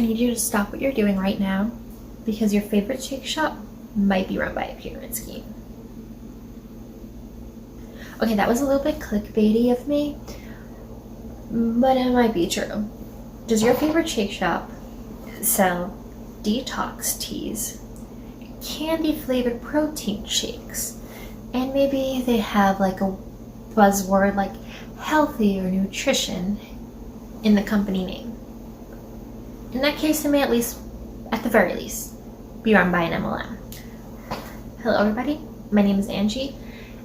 I need you to stop what you're doing right now because your favorite shake shop might be run by a pyramid scheme. Okay, that was a little bit clickbaity of me, but it might be true. Does your favorite shake shop sell detox teas, candy flavored protein shakes, and maybe they have like a buzzword like healthy or nutrition in the company name? In that case, it may at the very least, be run by an MLM. Hello everybody, my name is Angie,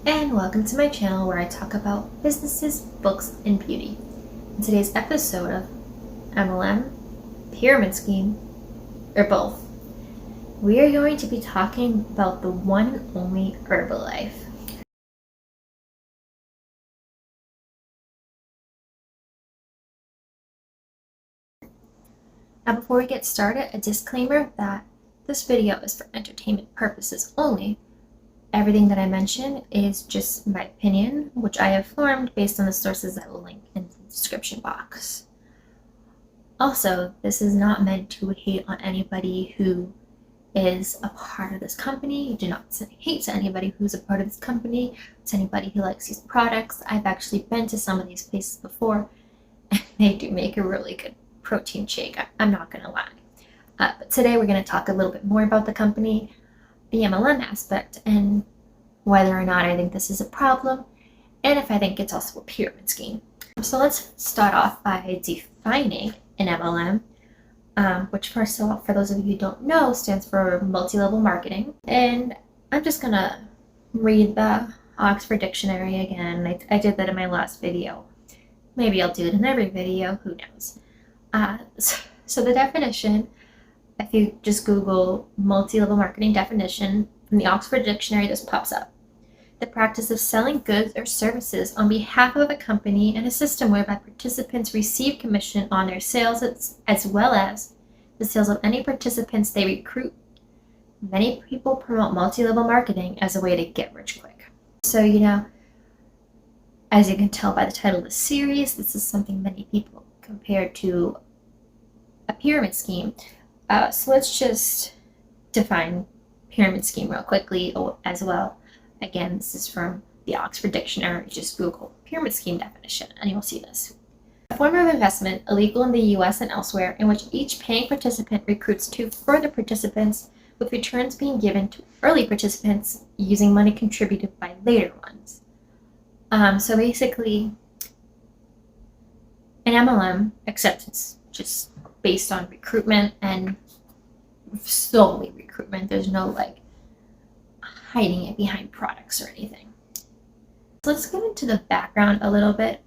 and welcome to my channel where I talk about businesses, books, and beauty. In today's episode of MLM, pyramid scheme, or both, we are going to be talking about the one and only Herbalife. Now before we get started, a disclaimer that this video is for entertainment purposes only. Everything that I mention is just my opinion, which I have formed based on the sources I will link in the description box. Also, this is not meant to hate on anybody who is a part of this company. You do not send hate to anybody who's a part of this company, to anybody who likes these products. I've actually been to some of these places before, and they do make a really good protein shake. I'm not gonna lie. But today we're gonna talk a little bit more about the company, the MLM aspect, and whether or not I think this is a problem, and if I think it's also a pyramid scheme. So let's start off by defining an MLM, which first of all, for those of you who don't know, stands for multi-level marketing. And I'm just gonna read the Oxford Dictionary again. I did that in my last video. Maybe I'll do it in every video, who knows. So the definition, if you just Google multi-level marketing definition from the Oxford Dictionary, this pops up. The practice of selling goods or services on behalf of a company and a system whereby participants receive commission on their sales as well as the sales of any participants they recruit. Many people promote multi-level marketing as a way to get rich quick. So, as you can tell by the title of the series, this is something many people compare to a pyramid scheme. So let's just define pyramid scheme real quickly as well. Again, this is from the Oxford Dictionary. Just Google pyramid scheme definition and you'll see this. A form of investment illegal in the US and elsewhere in which each paying participant recruits two further participants with returns being given to early participants using money contributed by later ones. So basically, an MLM, except it's just based on recruitment and solely recruitment. There's no like hiding it behind products or anything. So let's get into the background a little bit,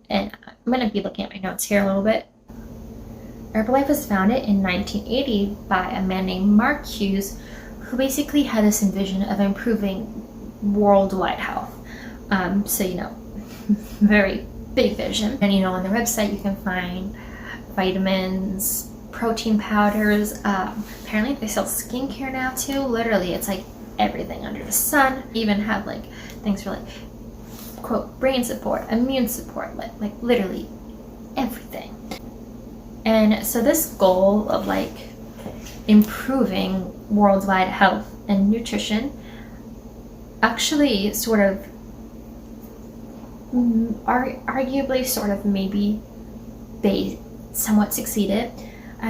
and I'm going to be looking at my notes here a little bit. Herbalife was founded in 1980 by a man named Mark Hughes, who basically had this vision of improving worldwide health. Very big vision. And on their website you can find vitamins, protein powders. Apparently they sell skincare now too. Literally, it's like everything under the sun. Even have like things for like quote brain support, immune support, like literally everything. And so this goal of like improving worldwide health and nutrition actually sort of arguably sort of maybe they somewhat succeeded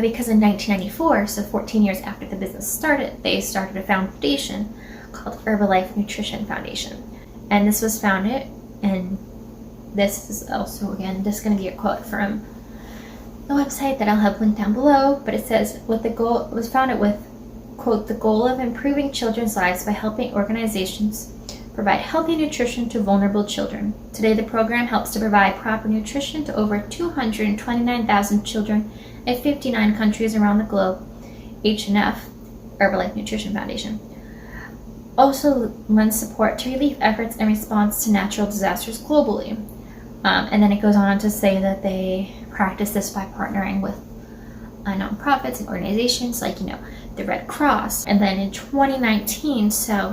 because in 1994, so 14 years after the business started, they started a foundation called Herbalife Nutrition Foundation. And this was founded, and this is also, again, this is going to be a quote from the website that I'll have linked down below, but it says, it was founded with, quote, the goal of improving children's lives by helping organizations provide healthy nutrition to vulnerable children. Today, the program helps to provide proper nutrition to over 229,000 children in 59 countries around the globe. H&F, Herbalife Nutrition Foundation, also lends support to relief efforts in response to natural disasters globally. And then it goes on to say that they practice this by partnering with nonprofits and organizations like, the Red Cross. And then in 2019, so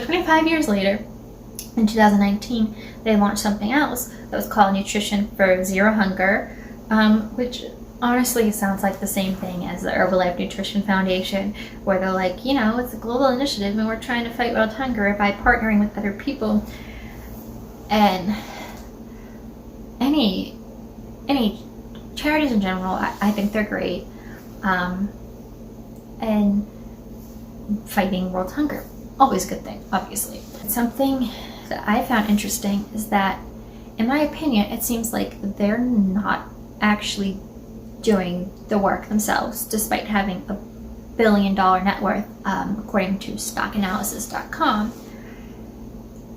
25 years later, in 2019, they launched something else that was called Nutrition for Zero Hunger, which Honestly, it sounds like the same thing as the Herbalife Nutrition Foundation, where they're like, it's a global initiative and we're trying to fight world hunger by partnering with other people. And any charities in general, I think they're great. And fighting world hunger, always a good thing, obviously. Something that I found interesting is that, in my opinion, it seems like they're not actually doing the work themselves, despite having a $1 billion net worth, according to stockanalysis.com.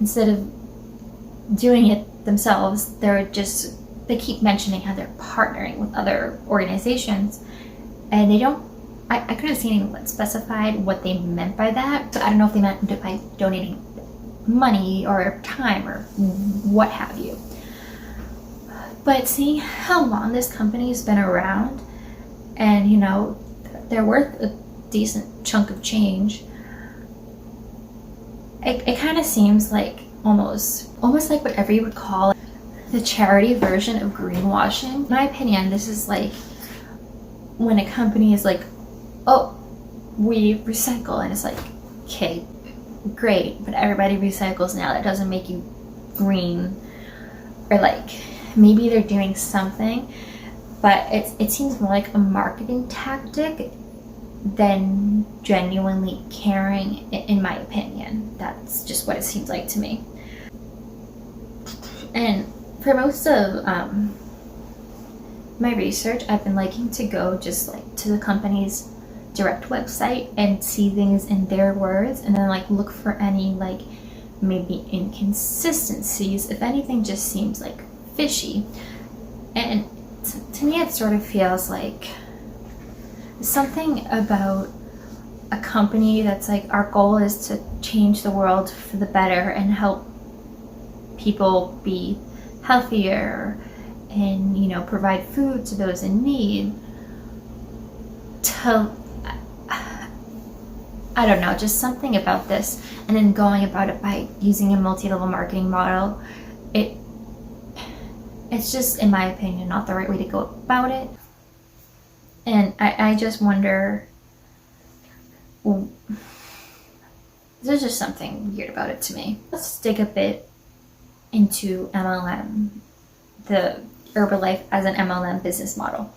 Instead of doing it themselves, they keep mentioning how they're partnering with other organizations, and they don't. I couldn't see anything specified what they meant by that. So I don't know if they meant by donating money or time or what have you. But seeing how long this company's been around, and they're worth a decent chunk of change, it kind of seems like almost like whatever you would call the charity version of greenwashing. In my opinion, this is like when a company is like, oh, we recycle, and it's like, okay, great, but everybody recycles now. That doesn't make you green. Or like, maybe they're doing something, but it seems more like a marketing tactic than genuinely caring, in my opinion. That's just what it seems like to me. And for most of my research, I've been liking to go just like to the company's direct website and see things in their words, and then like look for any like maybe inconsistencies, if anything just seems like fishy. And to me, it sort of feels like something about a company that's like, our goal is to change the world for the better and help people be healthier and provide food to those in need. I don't know, just something about this, and then going about it by using a multi-level marketing model. It's just, in my opinion, not the right way to go about it. And I just wonder, there's just something weird about it to me. Let's dig a bit into MLM, the Herbalife as an MLM business model,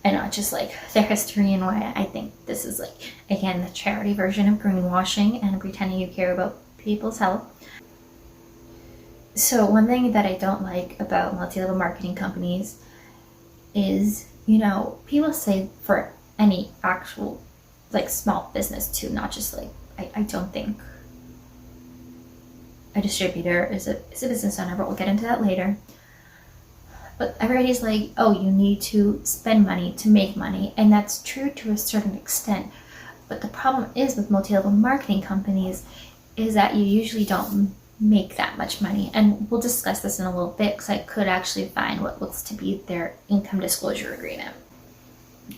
and not just like their history and why I think this is like, again, the charity version of greenwashing and pretending you care about people's health. So one thing that I don't like about multi-level marketing companies is, people say for any actual like small business too, not just like, I don't think a distributor is a business owner, but we'll get into that later. But everybody's like, oh, you need to spend money to make money, and that's true to a certain extent. But the problem is with multi-level marketing companies is that you usually don't make that much money. And we'll discuss this in a little bit, because I could actually find what looks to be their income disclosure agreement.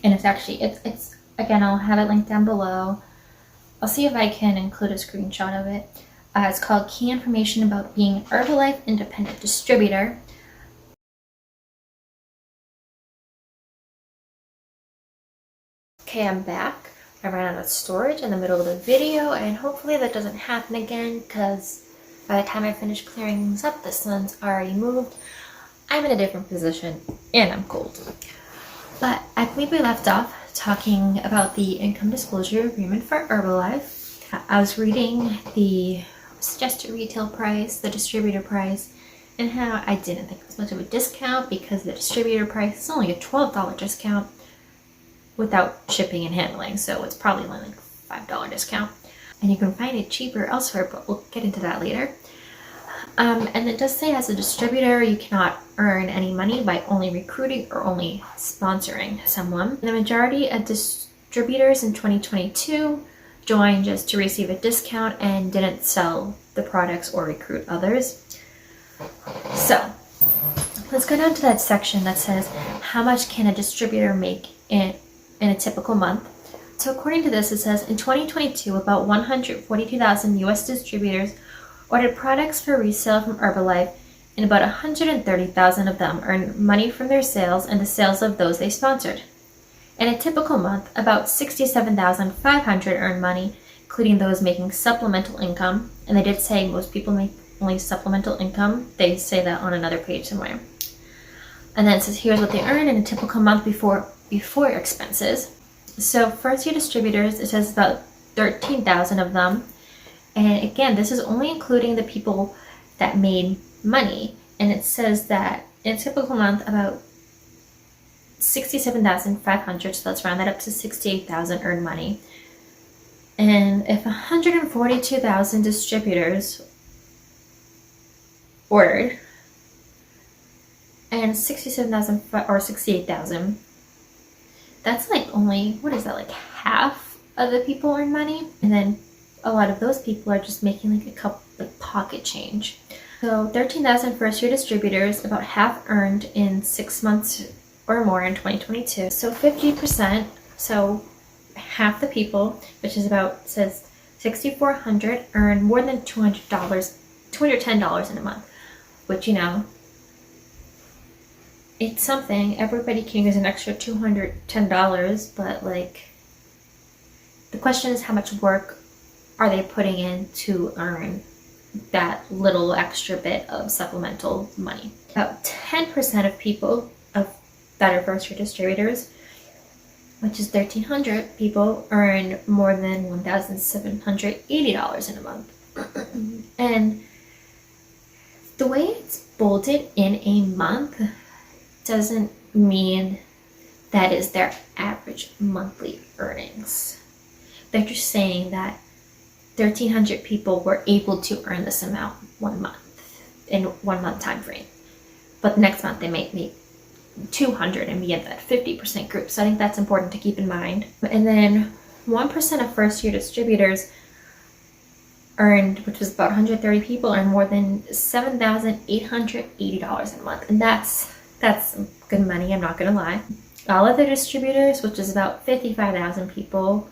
And it's again, I'll have it linked down below. I'll see if I can include a screenshot of it. It's called Key Information About Being an Herbalife Independent Distributor. Okay, I'm back. I ran out of storage in the middle of the video, and hopefully that doesn't happen again, because by the time I finish clearing things up, the sun's already moved. I'm in a different position, and I'm cold. But I believe we left off talking about the income disclosure agreement for Herbalife. I was reading the suggested retail price, the distributor price, and how I didn't think it was much of a discount because the distributor price is only a $12 discount without shipping and handling, so it's probably only like $5 discount. And you can find it cheaper elsewhere, but we'll get into that later. And it does say, as a distributor, you cannot earn any money by only recruiting or only sponsoring someone. The majority of distributors in 2022 joined just to receive a discount and didn't sell the products or recruit others. So let's go down to that section that says, how much can a distributor make in a typical month? So according to this, it says in 2022, about 142,000 US distributors ordered products for resale from Herbalife, and about 130,000 of them earned money from their sales and the sales of those they sponsored. In a typical month, about 67,500 earn money, including those making supplemental income. And they did say most people make only supplemental income. They say that on another page somewhere. And then it says here's what they earn in a typical month before expenses. So first year distributors, it says about 13,000 of them. And again, this is only including the people that made money. And it says that in a typical month, about 67,500, so let's round that up to 68,000 earn money. And if 142,000 distributors ordered, and 67,000 or 68,000, that's like only, what is that, like half of the people earn money? And then a lot of those people are just making like a couple, like pocket change. So 13,000 first year distributors, about half earned in 6 months or more in 2022. So 50%, so half the people, which is about, says 6,400, earn more than $210 in a month, which, you know, it's something. Everybody can use an extra $210, but like, the question is how much work are they putting in to earn that little extra bit of supplemental money. About 10% of people that are first year distributors, which is 1,300 people, earn more than $1,780 in a month. And the way it's bolded in a month doesn't mean that is their average monthly earnings. They're just saying that 1,300 people were able to earn this amount 1 month, in 1 month time frame. But the next month they might make 200 and be in that 50% group. So I think that's important to keep in mind. And then 1% of first year distributors earned, which was about 130 people, earned more than $7,880 a month. And that's good money, I'm not gonna lie. All other distributors, which is about 55,000 people,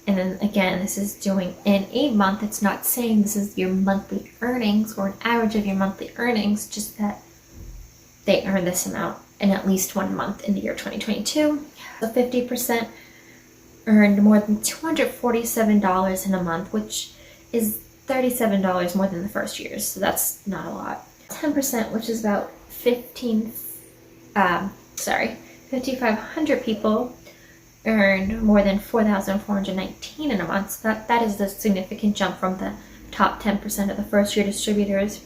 and then again, this is doing in a month. It's not saying this is your monthly earnings or an average of your monthly earnings, just that they earn this amount in at least 1 month in the year 2022. So 50% earned more than $247 in a month, which is $37 more than the first year's. So that's not a lot. 10%, which is about 5,500 people, earned more than $4,419 in a month. So that is a significant jump from the top 10% of the first year distributors.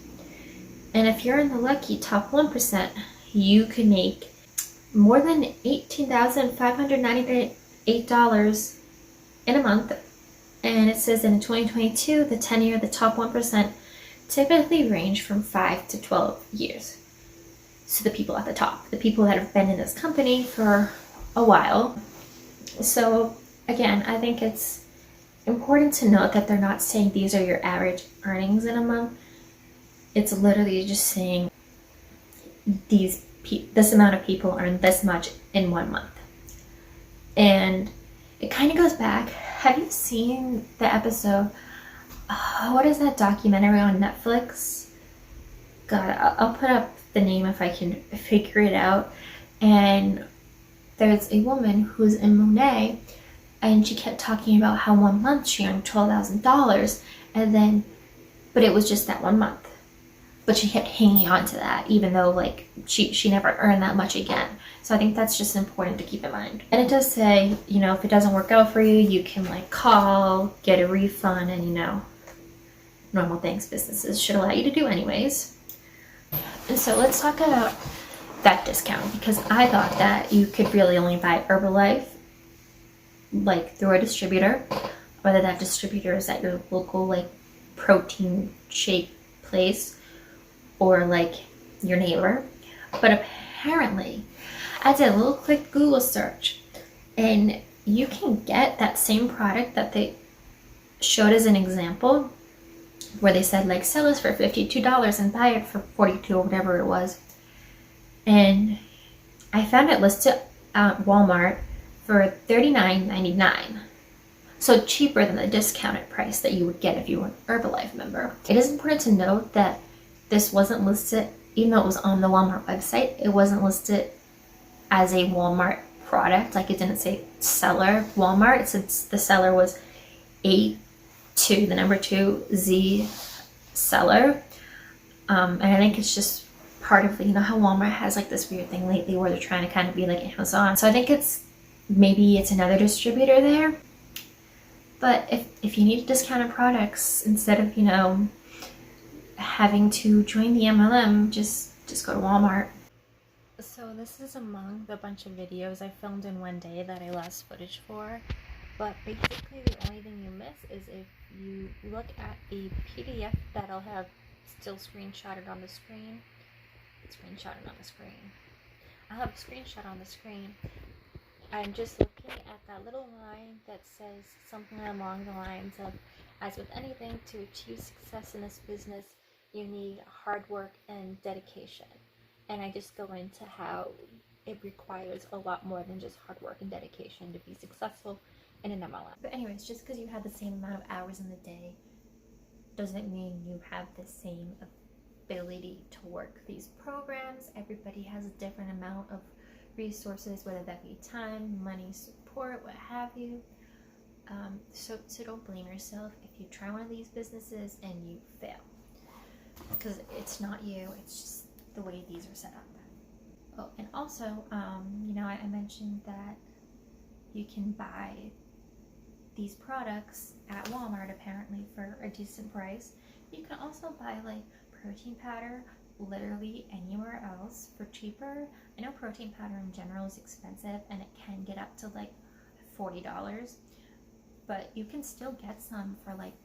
And if you're in the lucky top 1%, you can make more than $18,598 in a month. And it says in 2022, the tenure of the top 1% typically range from 5 to 12 years. So the people at the top, the people that have been in this company for a while. So again, I think it's important to note that they're not saying these are your average earnings in a month. It's literally just saying this amount of people earn this much in 1 month. And it kind of goes back. Have you seen the episode, what is that documentary on Netflix? God, I'll put up the name if I can figure it out. And there's a woman who's in Monet, and she kept talking about how 1 month she earned $12,000, but it was just that 1 month. But she kept hanging on to that, even though like she never earned that much again. So I think that's just important to keep in mind. And it does say, you know, if it doesn't work out for you, you can like call, get a refund, and you know, normal things businesses should allow you to do anyways. And so let's talk about that discount, because I thought that you could really only buy Herbalife like through a distributor, whether that distributor is at your local like protein shake place or like your neighbor. But apparently I did a little quick Google search, and you can get that same product that they showed as an example, where they said like sell this for $52 and buy it for $42 or whatever it was. And I found it listed at Walmart for $39.99. So cheaper than the discounted price that you would get if you were an Herbalife member. It is important to note that this wasn't listed, even though it was on the Walmart website, it wasn't listed as a Walmart product. Like, it didn't say seller Walmart. It said the seller was A2, the number 2 Z seller. And I think it's just part of, you know, how Walmart has like this weird thing lately where they're trying to kind of be like Amazon. So I think maybe it's another distributor there. But if you need discounted products, instead of, you know, having to join the MLM, just go to Walmart. So this is among the bunch of videos I filmed in one day that I lost footage for. But basically the only thing you miss is if you look at a PDF that I'll have still screenshotted on the screen. I'll have a screenshot on the screen. I'm just looking at that little line that says something along the lines of, as with anything, to achieve success in this business, you need hard work and dedication. And I just go into how it requires a lot more than just hard work and dedication to be successful in an MLM. But anyways, just because you have the same amount of hours in the day doesn't mean you have the same ability to work these programs. Everybody has a different amount of resources, whether that be time, money, support, what have you. So don't blame yourself if you try one of these businesses and you fail, because it's not you, it's just the way these are set up. Oh, and also, you know, I mentioned that you can buy these products at Walmart apparently for a decent price. You can also buy like protein powder literally anywhere else for cheaper. I know protein powder in general is expensive and it can get up to like $40, but you can still get some for like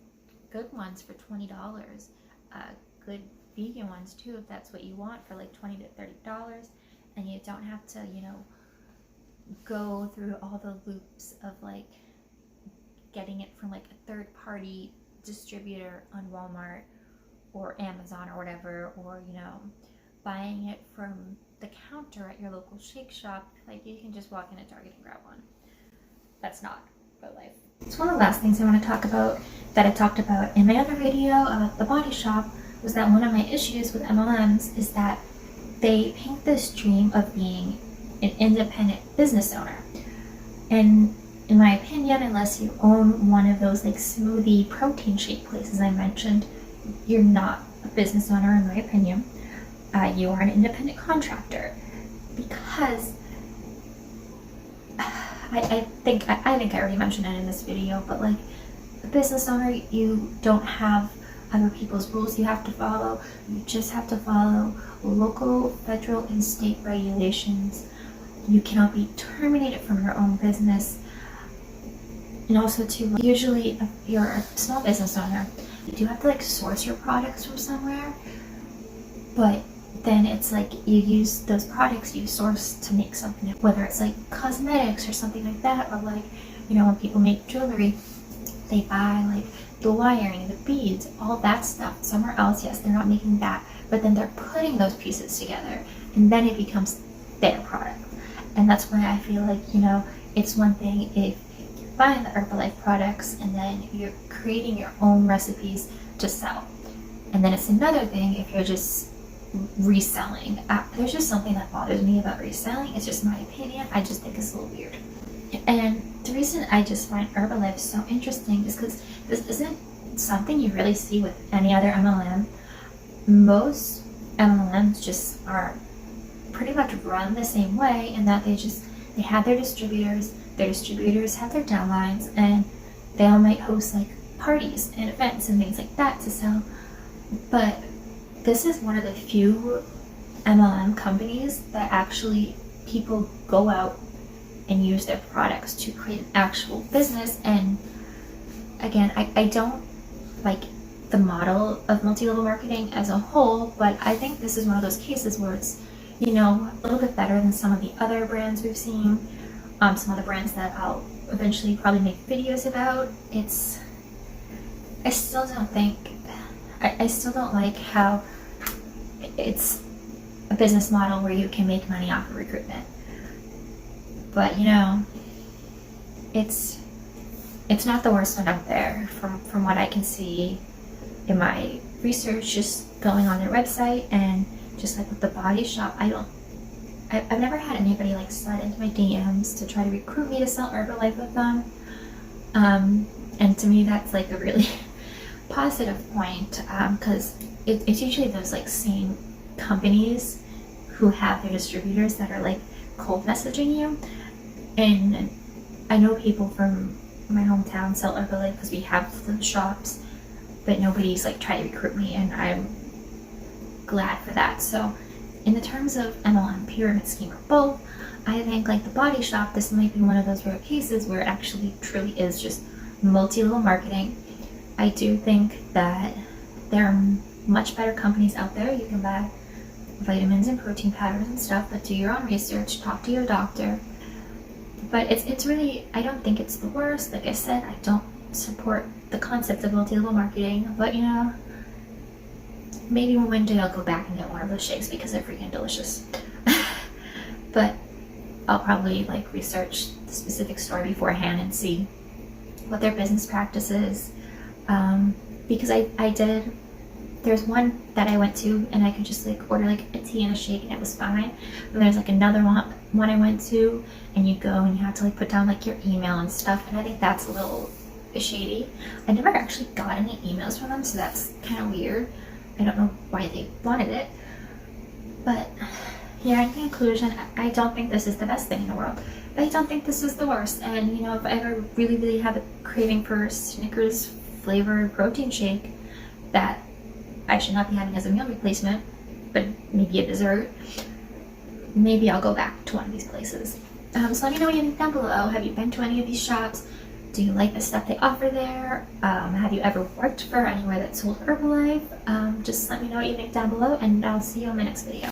good ones for $20, good vegan ones too if that's what you want, for like $20 to $30, and you don't have to, you know, go through all the loops of like getting it from like a third-party distributor on Walmart or Amazon or whatever, or, you know, buying it from the counter at your local shake shop. Like, you can just walk into Target and grab one. That's not real life. It's one of the last things I want to talk about that I talked about in my other video about the body shop, was that one of my issues with MLMs is that they paint this dream of being an independent business owner. And in my opinion, unless you own one of those like smoothie protein shake places I mentioned, you're not a business owner in my opinion. You are an independent contractor, because I think I already mentioned it in this video, but like a business owner, you don't have other people's rules you have to follow. You just have to follow local, federal, and state regulations. You cannot be terminated from your own business. And also too, usually if you're a small business owner, you do have to like source your products from somewhere, but then it's like you use those products you source to make something, whether it's like cosmetics or something like that, or like, you know, when people make jewelry, they buy like the wiring, the beads, all that stuff somewhere else. Yes, they're not making that, but then they're putting those pieces together and then it becomes their product. And that's why I feel like, you know, it's one thing if you're buying the Herbalife products and then you're creating your own recipes to sell, and then it's another thing if you're just reselling. There's just something that bothers me about reselling. It's just my opinion. I just think it's a little weird. And the reason I just find Herbalife so interesting is because this isn't something you really see with any other MLM. Most MLMs just are pretty much run the same way, in that they have their distributors have their downlines, and they all might host like parties and events and things like that to sell. But this is one of the few MLM companies that actually people go out and use their products to create an actual business. And again, I don't like the model of multi-level marketing as a whole, but I think this is one of those cases where it's, you know, a little bit better than some of the other brands we've seen, some other brands that I'll eventually probably make videos about. I still don't like how it's a business model where you can make money off of recruitment. But, you know, it's not the worst one out there from what I can see in my research, just going on their website. And just like with the body shop, I I've never had anybody like slide into my DMs to try to recruit me to sell Herbalife with them. And to me, that's like a really positive point, because it's usually those like same companies who have their distributors that are like cold messaging you. And I know people from my hometown sell Herbalife because we have the shops, but nobody's like tried to recruit me, and I'm glad for that. So in the terms of MLM, pyramid scheme, or both, I think like the Body Shop, this might be one of those rare cases where it actually truly is just multi-level marketing. I do think that there are much better companies out there. You can buy vitamins and protein powders and stuff, but do your own research, talk to your doctor. But it's really, I don't think it's the worst. Like I said, I don't support the concept of multi-level marketing, but you know, maybe one day I'll go back and get one of those shakes because they're freaking delicious. But I'll probably like research the specific store beforehand and see what their business practice is. Because I did, there's one that I went to and I could just like order like a tea and a shake and it was fine. And there's like another one I went to and you go and you have to like put down like your email and stuff, and I think that's a little shady. I never actually got any emails from them, so that's kind of weird. I don't know why they wanted it. But yeah, in conclusion, I don't think this is the best thing in the world. But I don't think this is the worst. And you know, if I ever really have a craving for a Snickers flavored protein shake that I should not be having as a meal replacement, but maybe a dessert, maybe I'll go back to one of these places. So let me know what you think down below. Have you been to any of these shops? Do you like the stuff they offer there? Have you ever worked for anywhere that sold Herbalife? Just let me know what you think down below, and I'll see you on my next video.